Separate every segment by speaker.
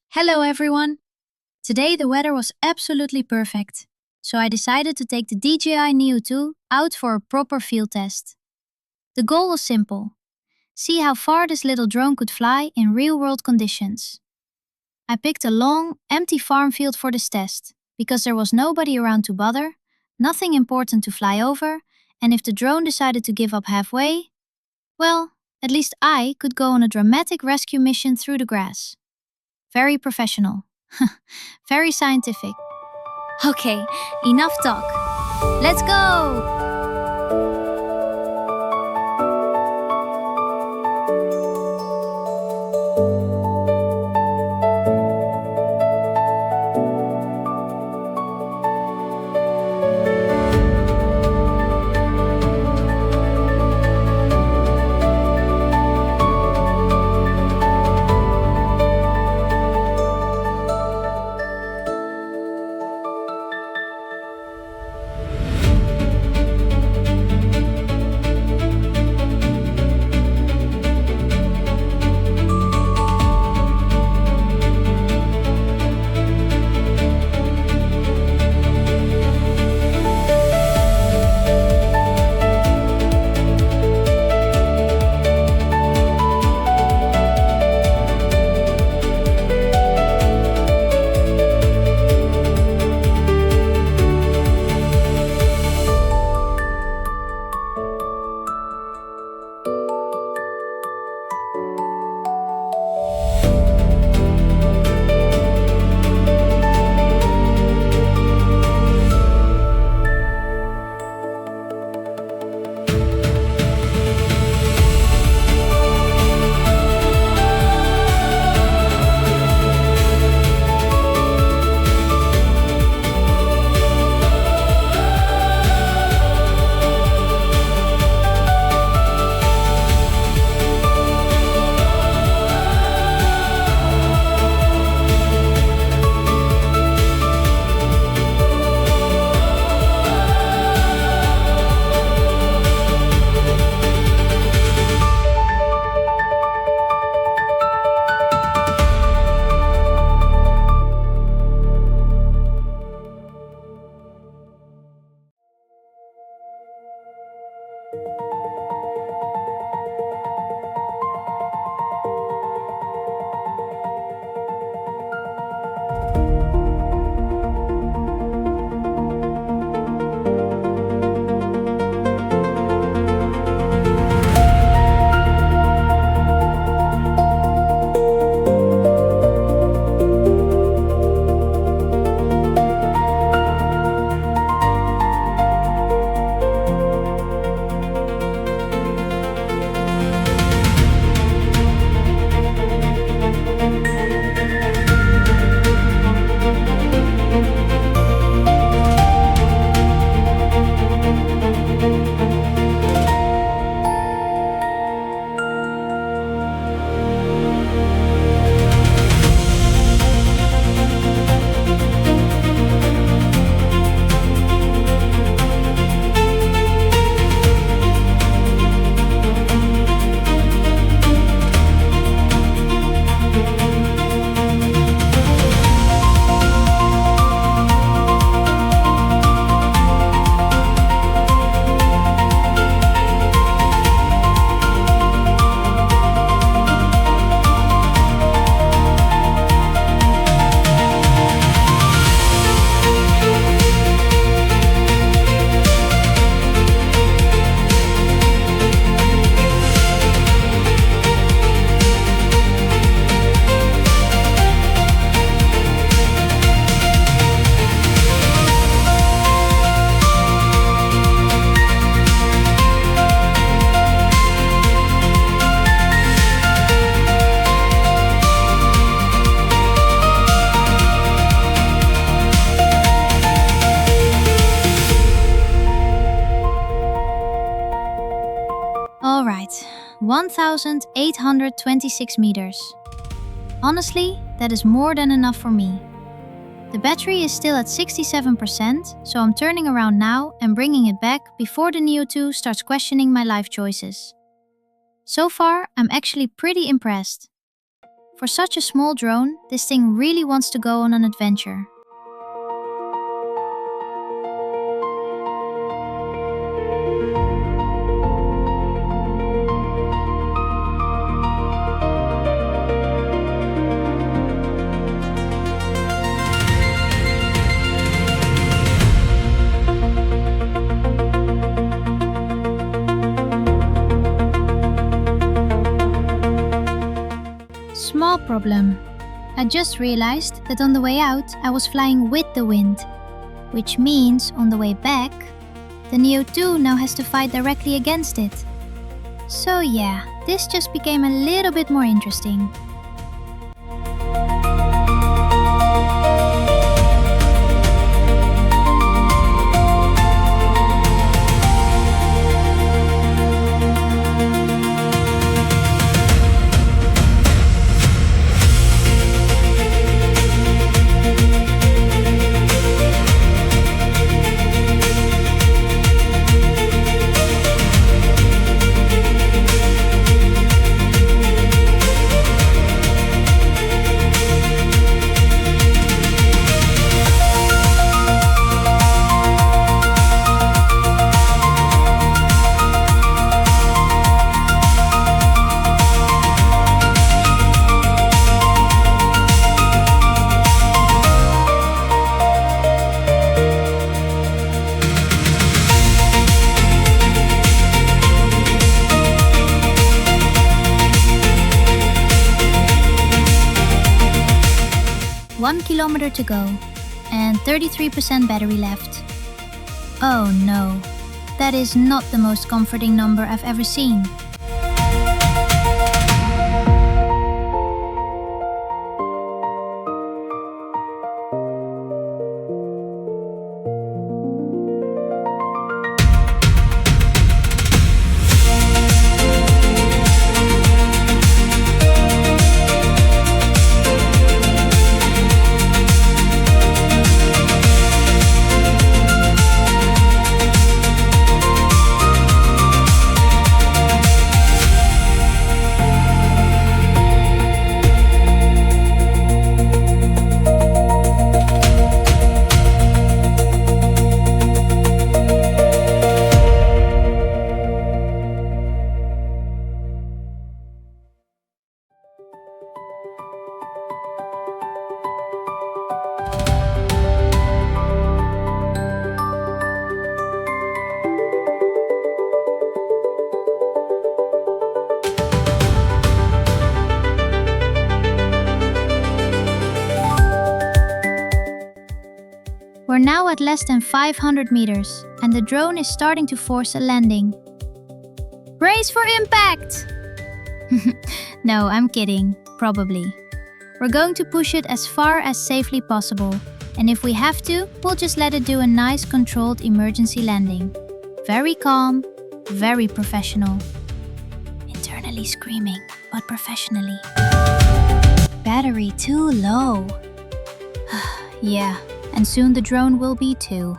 Speaker 1: Hello everyone! Today the weather was absolutely perfect, so I decided to take the DJI Neo 2 out for a proper field test. The goal was simple: see how far this little drone could fly in real-world conditions. I picked a long, empty farm field for this test, because there was nobody around to bother, nothing important to fly over, and if the drone decided to give up halfway, well, at least I could go on a dramatic rescue mission through the grass. Very professional. Very scientific. Okay, enough talk. Let's go! Alright, 1,826 meters. Honestly, that is more than enough for me. The battery is still at 67%, so I'm turning around now and bringing it back before the Neo 2 starts questioning my life choices. So far, I'm actually pretty impressed. For such a small drone, this thing really wants to go on an adventure. Small problem. I just realized that on the way out I was flying with the wind, which means on the way back, the Neo 2 now has to fight directly against it. So yeah, this just became a little bit more interesting. One kilometer to go, and 33% battery left. Oh no, that is not the most comforting number I've ever seen. We're now at less than 500 meters, and the drone is starting to force a landing. Brace for impact! No, I'm kidding. Probably. We're going to push it as far as safely possible, and if we have to, we'll just let it do a nice controlled emergency landing. Very calm, very professional. Internally screaming, but professionally. Battery too low. Yeah. And soon the drone will be too.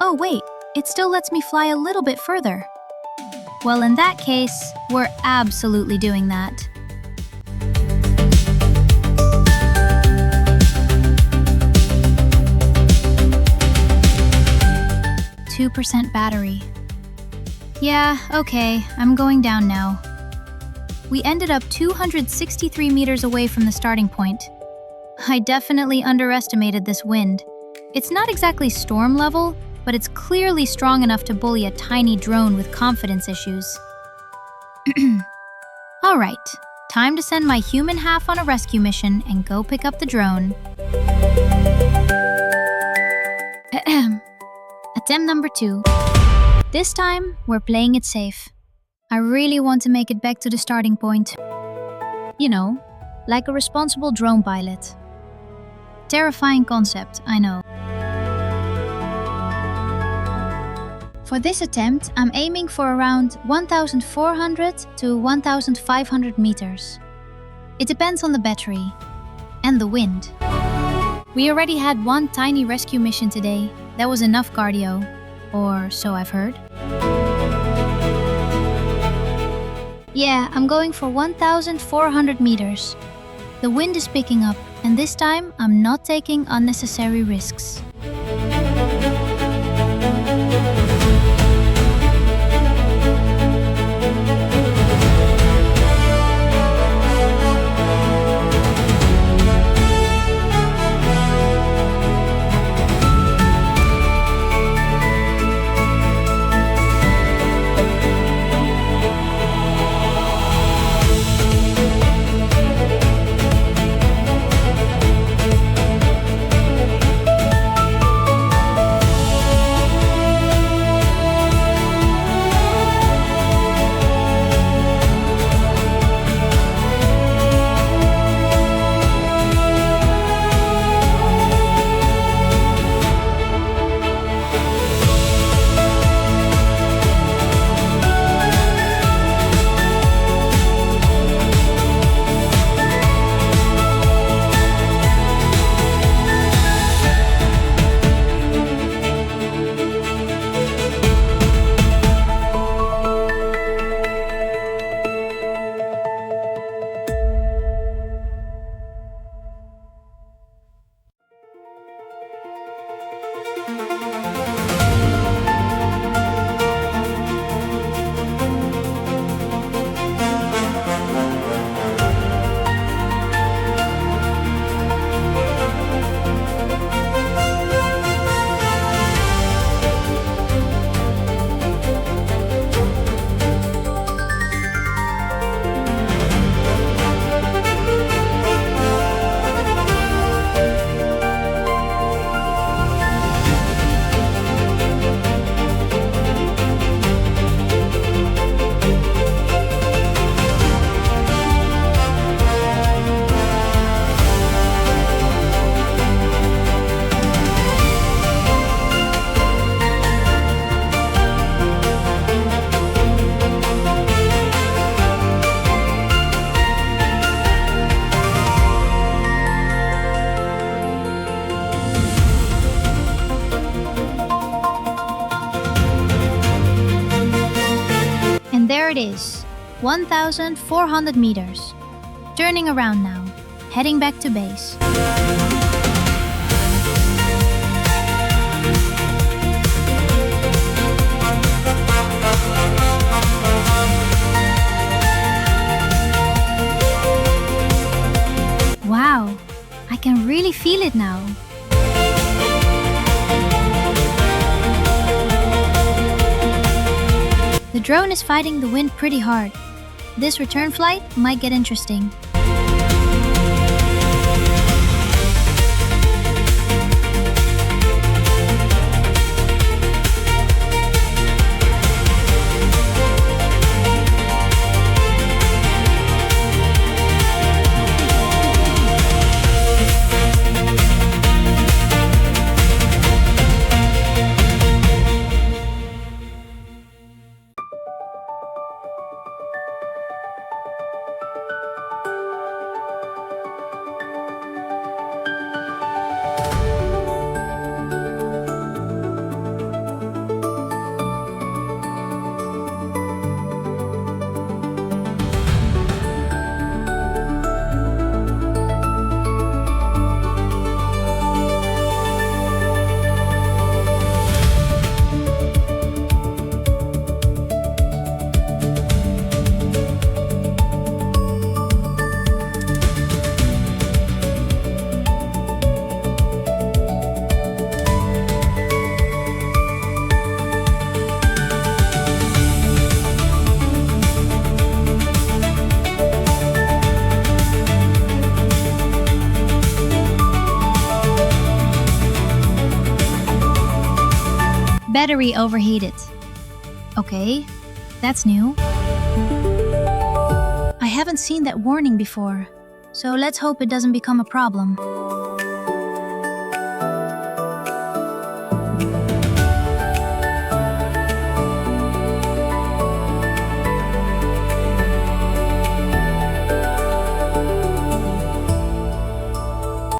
Speaker 1: Oh wait, it still lets me fly a little bit further. Well, in that case, we're absolutely doing that. % battery. Yeah, okay, I'm going down now. We ended up 263 meters away from the starting point. I definitely underestimated this wind. It's not exactly storm level, but it's clearly strong enough to bully a tiny drone with confidence issues. Alright, time to send my human half on a rescue mission and go pick up the drone. Attempt number 2. This time, we're playing it safe. I really want to make it back to the starting point. You know, like a responsible drone pilot. Terrifying concept, I know. For this attempt, I'm aiming for around 1,400 to 1,500 meters. It depends on the battery and the wind. We already had one tiny rescue mission today. That was enough cardio. Or so I've heard. Yeah, I'm going for 1,400 meters. The wind is picking up, and this time I'm not taking unnecessary risks. There it is, 1,400 meters. Turning around now, heading back to base. Wow, I can really feel it now. The drone is fighting the wind pretty hard. This return flight might get interesting. Battery overheated. Okay, that's new. I haven't seen that warning before, so let's hope it doesn't become a problem.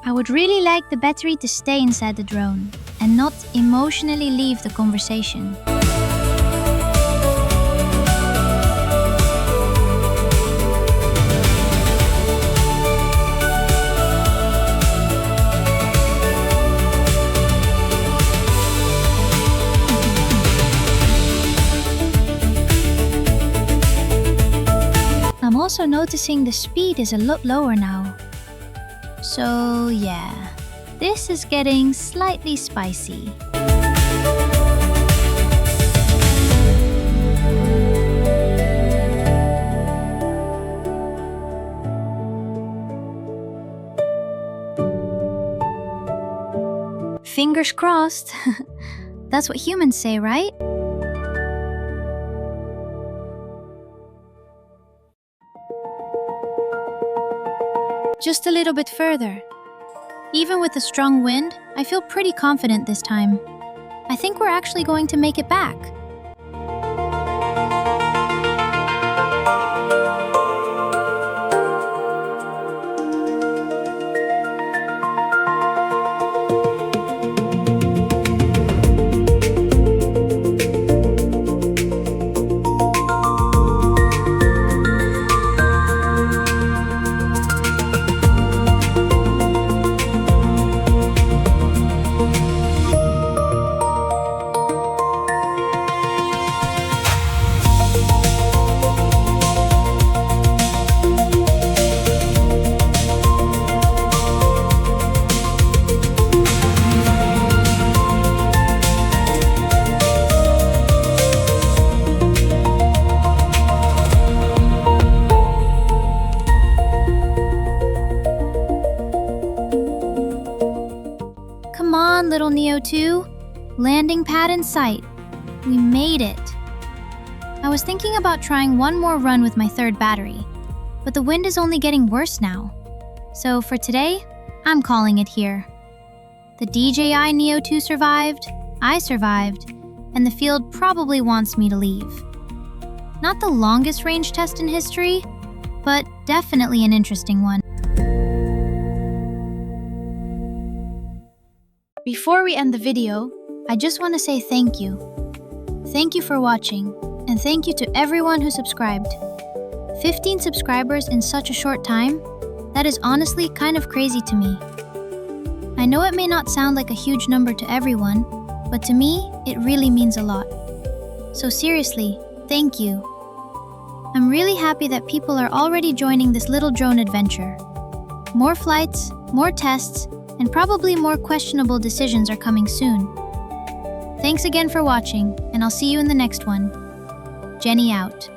Speaker 1: I would really like the battery to stay inside the drone and not emotionally leave the conversation. I'm also noticing the speed is a lot lower now. So yeah, this is getting slightly spicy. Fingers crossed. That's what humans say, right? Just a little bit further. Even with the strong wind, I feel pretty confident this time. I think we're actually going to make it back. Come on, little Neo 2. Landing pad in sight. We made it. I was thinking about trying one more run with my third battery, but the wind is only getting worse now. So for today, I'm calling it here. The DJI Neo 2 survived, I survived, and the field probably wants me to leave. Not the longest range test in history, but definitely an interesting one. Before we end the video, I just want to say thank you. Thank you for watching, and thank you to everyone who subscribed. 15 subscribers in such a short time? That is honestly kind of crazy to me. I know it may not sound like a huge number to everyone, but to me, it really means a lot. So seriously, thank you. I'm really happy that people are already joining this little drone adventure. More flights, more tests, and probably more questionable decisions are coming soon. Thanks again for watching, and I'll see you in the next one. Jenny out.